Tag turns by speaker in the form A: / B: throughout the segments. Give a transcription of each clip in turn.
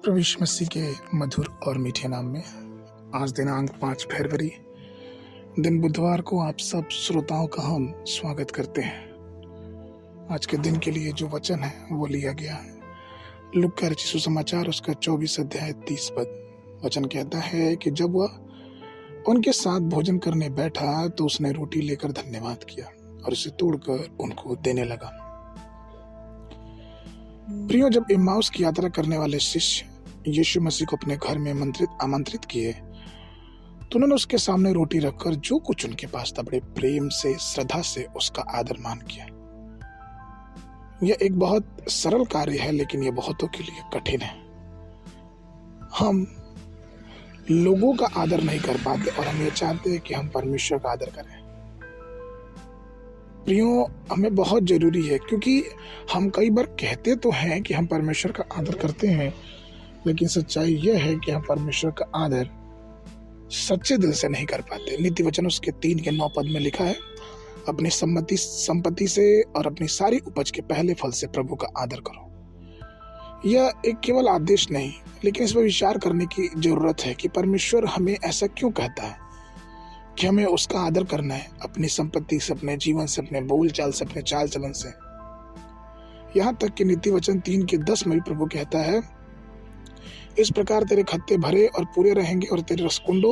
A: प्रभु यीशु मसीह के मधुर और मीठे नाम में आज दिनांक 5 फरवरी दिन बुधवार को आप सब श्रोताओं का हम स्वागत करते हैं। आज के दिन के लिए जो वचन है वो लिया गया है लूका रचित सुसमाचार उसका 24 अध्याय 30 पद। वचन कहता है कि जब वह उनके साथ भोजन करने बैठा तो उसने रोटी लेकर धन्यवाद किया और उसे तोड़कर उनको देने लगा। प्रियो, जब इम्माउस की यात्रा करने वाले शिष्य यीशु मसीह को अपने घर में आमंत्रित किए तो उन्होंने उसके सामने रोटी रखकर जो कुछ उनके पास था बड़े प्रेम से, श्रद्धा से उसका आदर मान किया। यह एक बहुत सरल कार्य है, लेकिन यह बहुतों के लिए कठिन है। हम लोगों का आदर नहीं कर पाते और हम ये चाहते हैं कि हम परमेश्वर का आदर करें। प्रियो, हमें बहुत जरूरी है, क्योंकि हम कई बार कहते तो हैं कि हम परमेश्वर का आदर करते हैं, लेकिन सच्चाई यह है कि हम परमेश्वर का आदर सच्चे दिल से नहीं कर पाते। नीति वचन उसके 3 के 9 पद में लिखा है, अपनी संपत्ति से और अपनी सारी उपज के पहले फल से प्रभु का आदर करो। यह एक केवल आदेश नहीं, लेकिन इस पर विचार करने की जरूरत है कि परमेश्वर हमें ऐसा क्यों कहता है कि हमें उसका आदर करना है, अपनी संपत्ति से, अपने जीवन से, अपने बोल चाल से, अपने चाल चलन से। यहाँ तक कि नीति वचन 3 के 10 में भी प्रभु कहता है, इस प्रकार तेरे खत्ते भरे और पूरे रहेंगे और तेरे रसकुंडों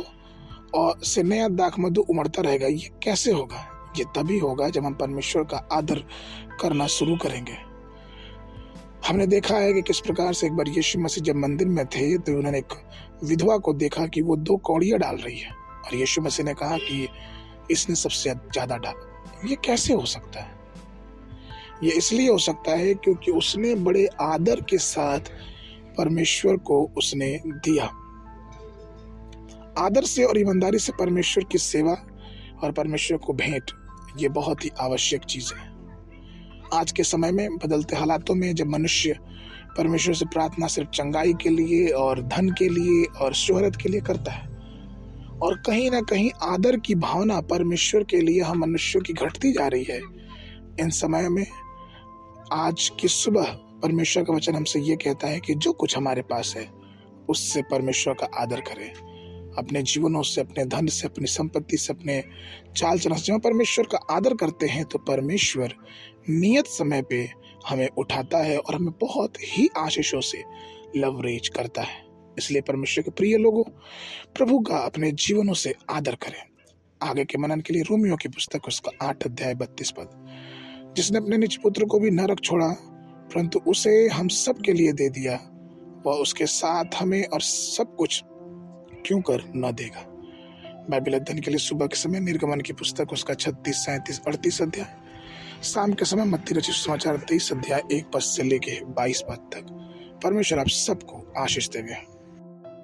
A: और से नया दाख मधु उमड़ता रहेगा। ये कैसे होगा? ये तभी होगा जब हम परमेश्वर का आदर करना शुरू करेंगे। हमने देखा है कि किस प्रकार से एक बार यीशु मसीह जब मंदिर में थे तो उन्होंने एक विधवा को देखा कि वो 2 कौड़ियां डाल रही है और यीशु मसीह ने कहा कि इसने सबसे ज्यादा डाला। ये कैसे हो सकता है? ये इसलिए हो सकता है क्योंकि उसने बड़े आदर के साथ परमेश्वर को उसने दिया। आदर से और ईमानदारी से परमेश्वर की सेवा और परमेश्वर को भेंट, ये बहुत ही आवश्यक चीज है। आज के समय में, बदलते हालातों में, जब मनुष्य परमेश्वर से प्रार्थना सिर्फ चंगाई के लिए और धन के लिए और शोहरत के लिए करता है, और कहीं ना कहीं आदर की भावना परमेश्वर के लिए हम मनुष्यों की घटती जा रही है, इन समय में आज की सुबह परमेश्वर का वचन हमसे ये कहता है कि जो कुछ हमारे पास है उससे परमेश्वर का आदर करें। अपने जीवनों से, अपने धन से, अपनी संपत्ति से, अपने चाल चलन से जब परमेश्वर का आदर करते हैं तो परमेश्वर नियत समय पे हमें उठाता है और हमें बहुत ही आशीषों से लवरेज करता है। इसलिए परमेश्वर के प्रिय लोगों, प्रभु का अपने जीवनों से आदर करें। आगे के मनन के लिए रोमियो की पुस्तक उसका 8 अध्याय 32 पद, जिसने अपने निज पुत्र को भी न रख छोड़ा परंतु उसे हम सब के लिए दे दिया, वह उसके साथ हमें और सब कुछ क्यों कर न देगा। बाइबल अध्ययन के लिए सुबह के समय निर्गमन की पुस्तक उसका 36, 37, 38 अध्याय, शाम के समय मत्ती रचित सुसमाचार 23 अध्याय 1 पद से लेके 22 पद तक। परमेश्वर आप सबको आशीष देवे।